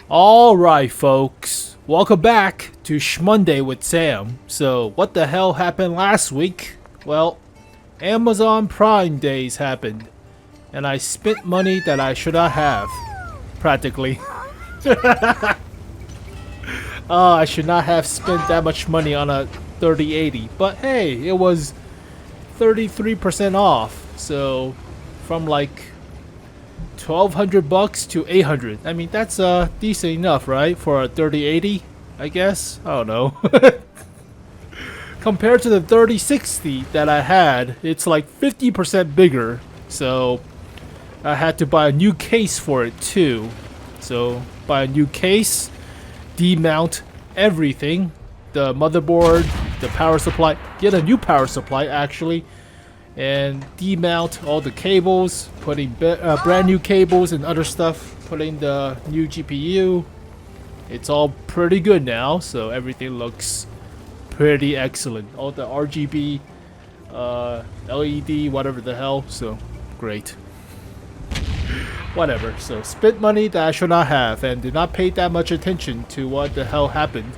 Alright folks, welcome back to 𝘎𝘎𝘕monday with Sam. So what the hell happened last week? Well, Amazon Prime Days happened, and I spent money that I should not have, practically. I should not have spent that much money on a 3080, but hey, it was 33% off, so from like 1,200 bucks to 800. I mean, that's decent enough, right? For a 3080, I guess. I don't know. Compared to the 3060 that I had, it's like 50% bigger. So I had to buy a new case for it too. So buy a new case, demount everything, the motherboard, the power supply, get a new power supply actually, and demount all the cables, putting brand new cables and other stuff, putting the new GPU. It's all pretty good now, so everything looks pretty excellent. All the RGB, LED, whatever the hell, so great. Whatever, so spent money that I should not have and did not pay that much attention to what the hell happened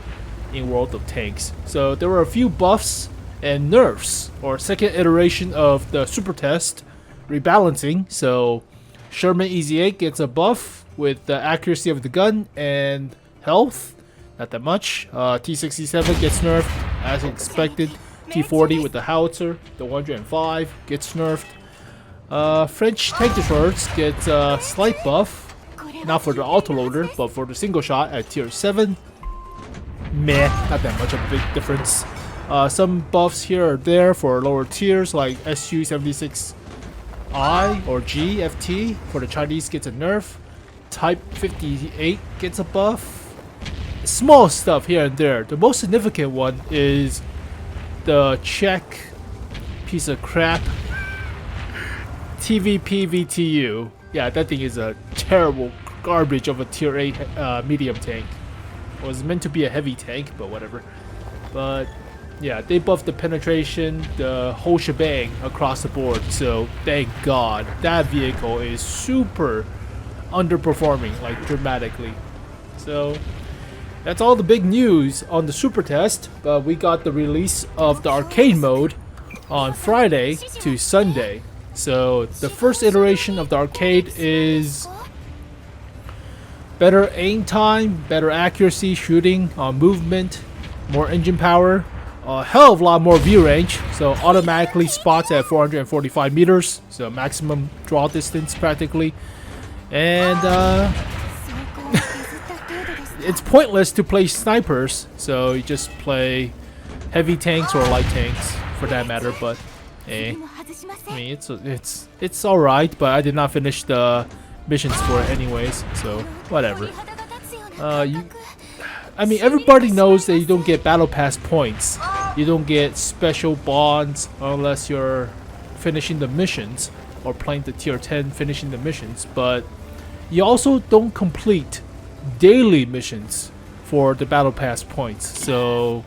in World of Tanks. So there were a few buffs and nerfs, or second iteration of the super test rebalancing. So Sherman EZ8 gets a buff with the accuracy of the gun and health, not that much. T67 gets nerfed as expected. T40 with the howitzer, the 105 gets nerfed. French tank destroyers gets a slight buff, not for the autoloader, but for the single shot at tier 7. Meh, not that much of a big difference. Some buffs here or there for lower tiers, like SU-76I or GFT for the Chinese gets a nerf. Type 58 gets a buff. Small stuff here and there. The most significant one is the Czech piece of crap TVP VTU. Yeah, that thing is a terrible garbage of a tier 8 medium tank. It was meant to be a heavy tank, but whatever. But yeah, they buffed the penetration, the whole shebang across the board, so thank God. That vehicle is super underperforming, like dramatically. So that's all the big news on the super test, but we got the release of the arcade mode on Friday to Sunday. So the first iteration of the arcade is better aim time, better accuracy, shooting, movement, more engine power, a hell of a lot more view range, so automatically spots at 445 meters, so maximum draw distance practically. And it's pointless to play snipers, so you just play heavy tanks or light tanks for that matter. But I mean, it's all right, but I did not finish the missions for it anyways, so whatever. I mean, everybody knows that you don't get battle pass points. You don't get special bonds unless you're finishing the missions or playing the tier 10 finishing the missions, but you also don't complete daily missions for the battle pass points. So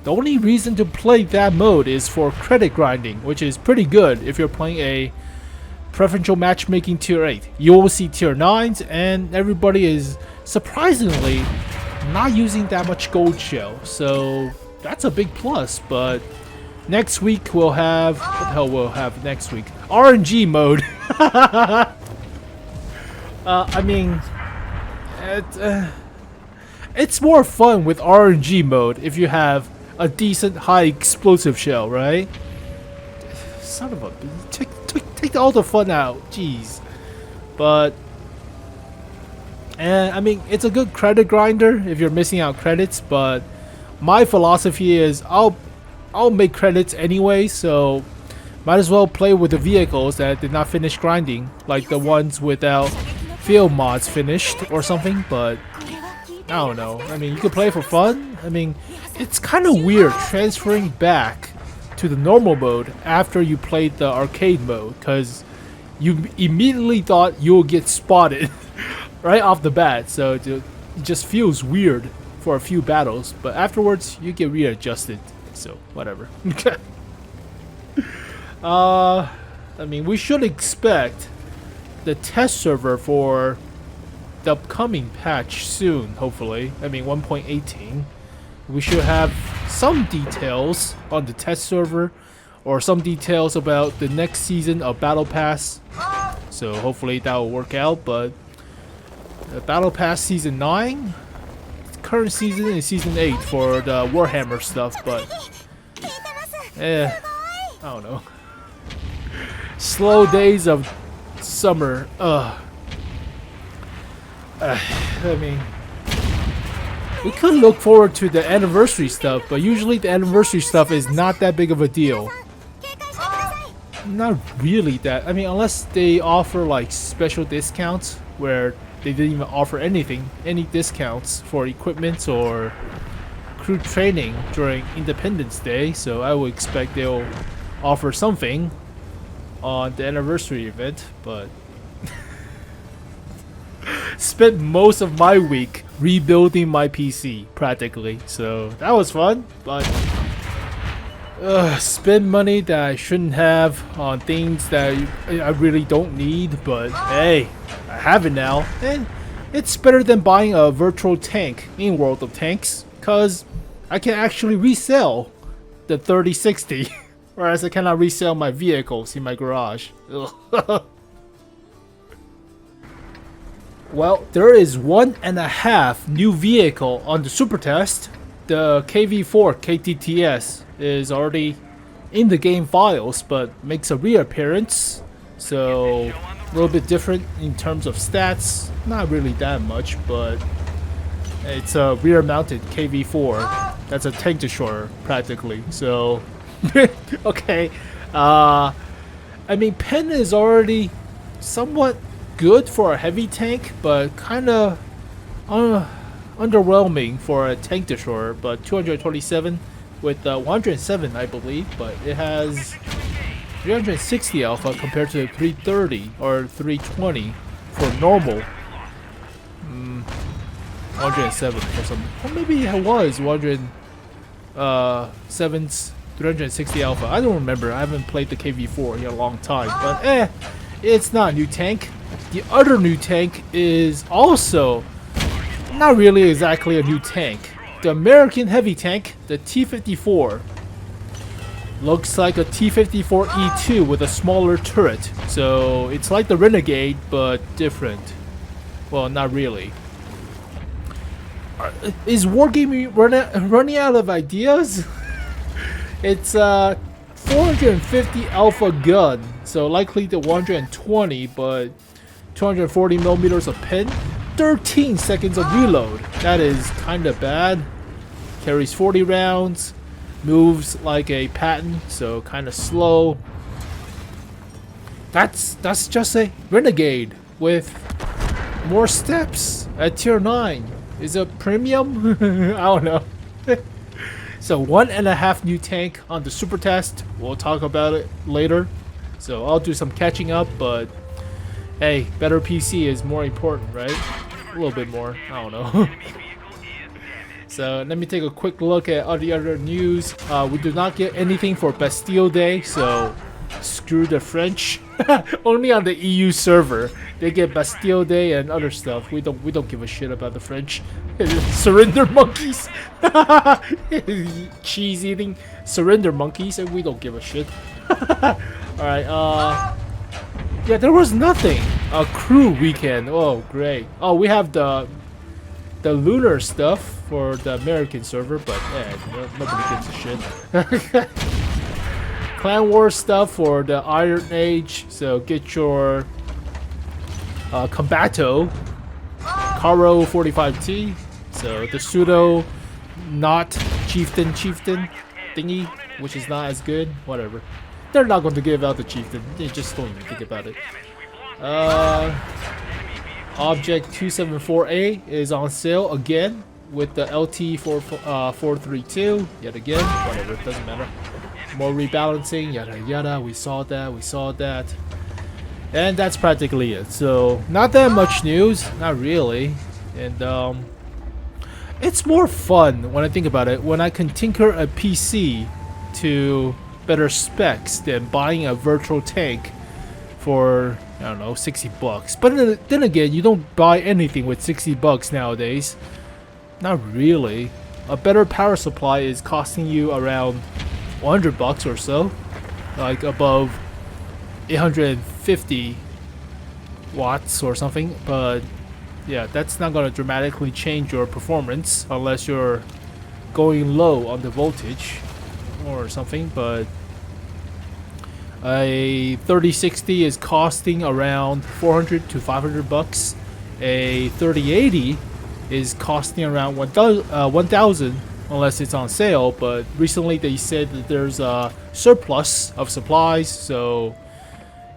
the only reason to play that mode is for credit grinding, which is pretty good if you're playing a preferential matchmaking tier 8. You will see tier 9s, and everybody is surprisingly not using that much gold shell, so that's a big plus. But next week we'll have, what the hell we'll have next week? RNG mode. I mean, it's more fun with RNG mode if you have a decent high explosive shell, right? Son of a, take all the fun out, jeez. But I mean, it's a good credit grinder if you're missing out credits, but my philosophy is I'll make credits anyway, so might as well play with the vehicles that did not finish grinding, like the ones without field mods finished or something. But I don't know, I mean, you can play for fun. I mean, it's kind of weird transferring back to the normal mode after you played the arcade mode, because you immediately thought you'll get spotted right off the bat, so it just feels weird for a few battles, but afterwards you get readjusted, so whatever. I mean, we should expect the test server for the upcoming patch soon, hopefully. I mean 1.18. We should have some details on the test server or some details about the next season of Battle Pass. So hopefully that will work out, but Battle Pass Season 9, current season is Season 8 for the Warhammer stuff, but I don't know. Slow days of summer. I mean, we could look forward to the anniversary stuff, but usually the anniversary stuff is not that big of a deal. Not really that. I mean, unless they offer like special discounts where they didn't even offer anything, any discounts for equipment or crew training during Independence Day. So I would expect they'll offer something on the anniversary event, but spent most of my week rebuilding my PC practically, so that was fun. But spend money that I shouldn't have on things that I really don't need, but hey, I have it now, and it's better than buying a virtual tank in World of Tanks, cause I can actually resell the 3060 whereas I cannot resell my vehicles in my garage. Well, there is 1.5 new vehicle on the super test. The KV4 Ktts is already in the game files, but makes a reappearance. So a little bit different in terms of stats. Not really that much, but it's a rear-mounted KV4. That's a tank destroyer practically. So okay. I mean, pen is already somewhat good for a heavy tank, but kind of underwhelming for a tank destroyer. But 227 with 107, I believe, but it has 360 alpha compared to 330 or 320 for normal. 107 or something. Or maybe it was 107's 360 alpha. I don't remember. I haven't played the KV4 in a long time, but it's not a new tank. The other new tank is also not really exactly a new tank. The American heavy tank, the T-54, looks like a T-54E2 with a smaller turret. So it's like the Renegade, but different. Well, not really. Is Wargaming running out of ideas? It's 450 alpha gun, so likely the 120, but 240 millimeters of pen, 13 seconds of reload. That is kind of bad. Carries 40 rounds, moves like a Patton, so kind of slow. That's just a Renegade with more steps at tier 9. Is it premium? I don't know. So 1.5 new tank on the super test. We'll talk about it later. So I'll do some catching up, but hey, better PC is more important, right? A little bit more. I don't know. So let me take a quick look at all the other news. We do not get anything for Bastille Day, so screw the French. Only on the EU server they get Bastille Day and other stuff. We don't give a shit about the French. Surrender monkeys. Cheese eating surrender monkeys, and we don't give a shit. Alright, yeah, there was nothing. A crew weekend. Oh, great. Oh, we have the lunar stuff for the American server, but nobody gives a shit. Clan War stuff for the Iron Age, so get your Combato Caro 45T, so the pseudo not chieftain thingy, which is not as good. Whatever, they're not going to give out the chieftain. They just don't even think about it. Object 274A is on sale again with the LT432 yet again. Whatever, it doesn't matter. More rebalancing, yada yada. We saw that, and that's practically it. So not that much news, not really. And it's more fun when I think about it, when I can tinker a PC to better specs than buying a virtual tank for I don't know, $60. But then again, you don't buy anything with $60 nowadays. Not really. A better power supply is costing you around $100 or so, like above 850 watts or something. But yeah, that's not gonna dramatically change your performance unless you're going low on the voltage or something. But a 3060 is costing around $400 to $500. A 3080 is costing around 1,000 unless it's on sale. But recently they said that there's a surplus of supplies, so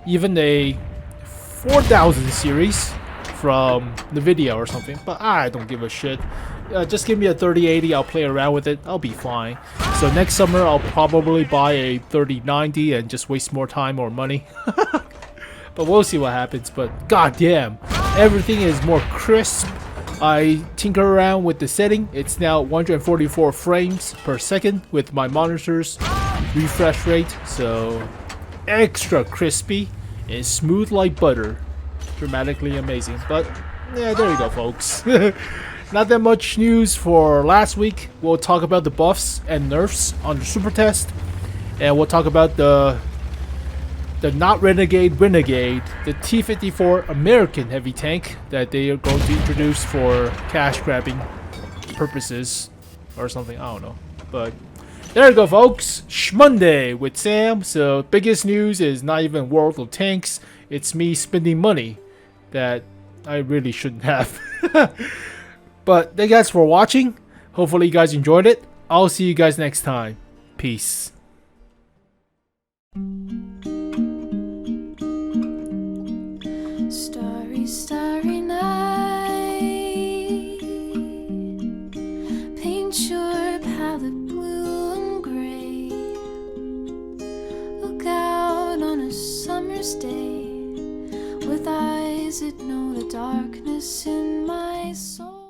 even a 4000 series from NVIDIA or something. But I don't give a shit. Just give me a 3080, I'll play around with it, I'll be fine. So next summer I'll probably buy a 3090 and just waste more time or money. But we'll see what happens. But goddamn, everything is more crisp. I tinker around with the setting. It's now 144 frames per second with my monitor's refresh rate, so extra crispy and smooth like butter. Dramatically amazing. But yeah, there you go, folks. Not that much news for last week. We'll talk about the buffs and nerfs on the super test, and we'll talk about the not Renegade, the T-54 American heavy tank that they are going to introduce for cash grabbing purposes or something. I don't know. But there you go, folks. SMonday with Sam. So biggest news is not even World of Tanks. It's me spending money that I really shouldn't have. But thank you guys for watching. Hopefully you guys enjoyed it. I'll see you guys next time. Peace. Starry, starry night. Paint your palette blue and gray. Look out on a summer's day with eyes that know the darkness in my soul.